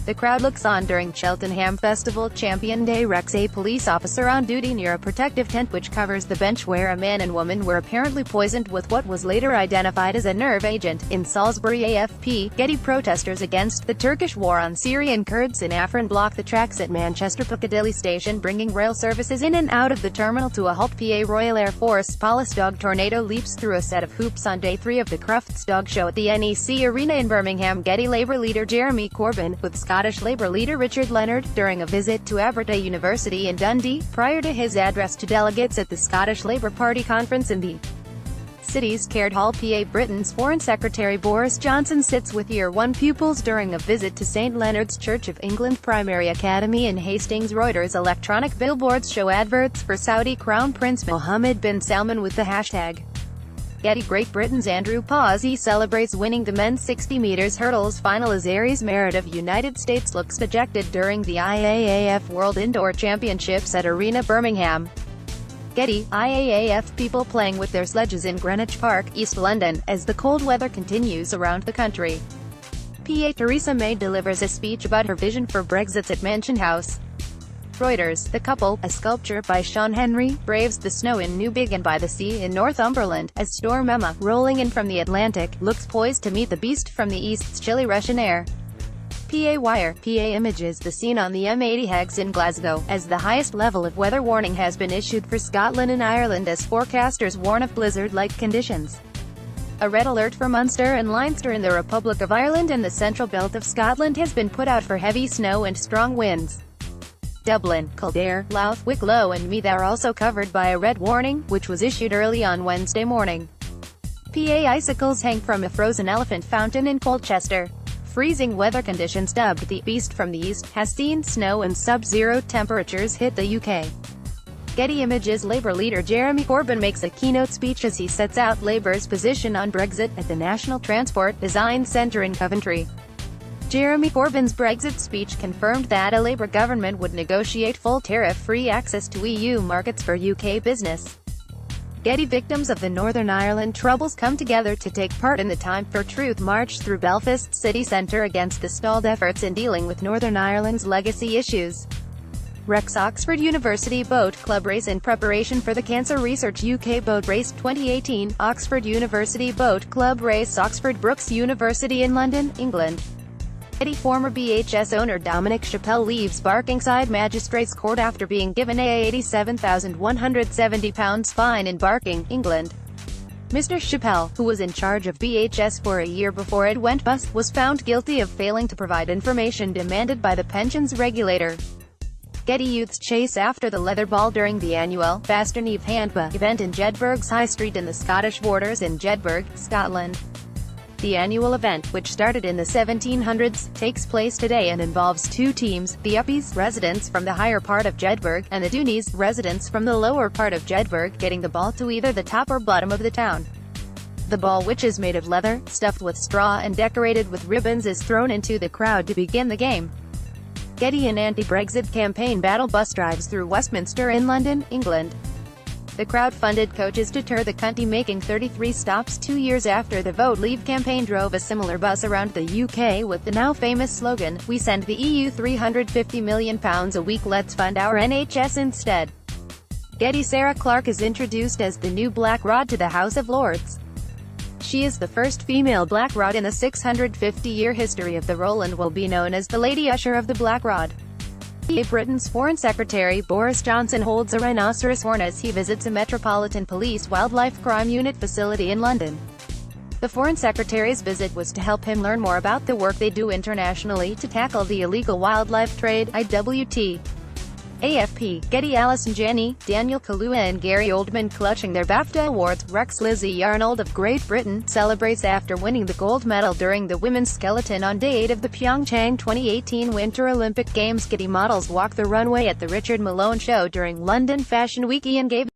The crowd looks on during Cheltenham Festival Champion Day wrecks a police officer on duty near a protective tent which covers the bench where a man and woman were apparently poisoned with what was later identified as a nerve agent. In Salisbury, AFP, Getty protesters against the Turkish war on Syrian Kurds in Afrin block the tracks at Manchester Piccadilly Station, bringing rail services in and out of the terminal to a halt. PA Royal Air Force Police dog tornado leaps through a set of hoops on day 3 of the Crufts Dog Show at the NEC Arena in Birmingham. Getty Labour leader Jeremy Corbyn, with Scottish Labour leader Richard Leonard, during a visit to Abertay University in Dundee, prior to his address to delegates at the Scottish Labour Party conference in the city's Caird Hall. PA Britain's Foreign Secretary Boris Johnson sits with Year 1 pupils during a visit to St Leonard's Church of England Primary Academy in Hastings. Reuters electronic billboards show adverts for Saudi Crown Prince Mohammed bin Salman with the hashtag Getty. Great Britain's Andrew Pawsey celebrates winning the men's 60 meters hurdles final as Aries Merritt of United States looks dejected during the IAAF World Indoor Championships at Arena Birmingham. Getty, IAAF people playing with their sledges in Greenwich Park, East London, as the cold weather continues around the country. PA Theresa May delivers a speech about her vision for Brexit at Mansion House. Reuters, the couple, a sculpture by Sean Henry, braves the snow in Newbiggin by the Sea in Northumberland, as Storm Emma, rolling in from the Atlantic, looks poised to meet the beast from the east's chilly Russian air. PA Wire, PA Images. The scene on the M80 Hegs in Glasgow, as the highest level of weather warning has been issued for Scotland and Ireland as forecasters warn of blizzard-like conditions. A red alert for Munster and Leinster in the Republic of Ireland and the central belt of Scotland has been put out for heavy snow and strong winds. Dublin, Kildare, Louth, Wicklow and Meath are also covered by a red warning, which was issued early on Wednesday morning. PA Icicles hang from a frozen elephant fountain in Colchester. Freezing weather conditions, dubbed the Beast from the East, has seen snow and sub-zero temperatures hit the UK. Getty Images. Labour leader Jeremy Corbyn makes a keynote speech as he sets out Labour's position on Brexit, at the National Transport Design Centre in Coventry. Jeremy Corbyn's Brexit speech confirmed that a Labour government would negotiate full tariff-free access to EU markets for UK business. Getty. Victims of the Northern Ireland Troubles come together to take part in the Time for Truth march through Belfast city centre against the stalled efforts in dealing with Northern Ireland's legacy issues. Wrecks Oxford University Boat Club race in preparation for the Cancer Research UK Boat Race 2018. Oxford University Boat Club race Oxford Brookes University in London, England. Getty. Former BHS owner Dominic Chappell leaves Barkingside Magistrates Court after being given a £87,170 fine in Barking, England. Mr. Chappell, who was in charge of BHS for a year before it went bust, was found guilty of failing to provide information demanded by the pensions regulator. Getty. Youths chase after the leather ball during the annual Faster Neve Handball event in Jedburgh's High Street in the Scottish Borders in Jedburgh, Scotland. The annual event, which started in the 1700s, takes place today and involves two teams, the Uppies, residents from the higher part of Jedburgh, and the Dooneys, residents from the lower part of Jedburgh, getting the ball to either the top or bottom of the town. The ball, which is made of leather, stuffed with straw and decorated with ribbons, is thrown into the crowd to begin the game. Getty. An anti-Brexit campaign battle bus drives through Westminster in London, England. The crowd-funded coaches deter the cunty, making 33 stops 2 years after the Vote Leave campaign drove a similar bus around the UK with the now famous slogan, "We send the EU £350 million a week, let's fund our NHS instead." Getty. Sarah Clarke is introduced as the new Black Rod to the House of Lords. She is the first female Black Rod in the 650-year history of the role and will be known as the Lady Usher of the Black Rod. Britain's Foreign Secretary Boris Johnson holds a rhinoceros horn as he visits a Metropolitan Police Wildlife Crime Unit facility in London. The Foreign Secretary's visit was to help him learn more about the work they do internationally to tackle the illegal wildlife trade, IWT. AFP. Getty. Alison Janney, Daniel Kaluuya and Gary Oldman clutching their BAFTA awards. Rex. Lizzie Arnold of Great Britain celebrates after winning the gold medal during the women's skeleton on Day 8 of the Pyeongchang 2018 Winter Olympic Games. Getty. Models walk the runway at the Richard Malone Show during London Fashion Week. Ian gave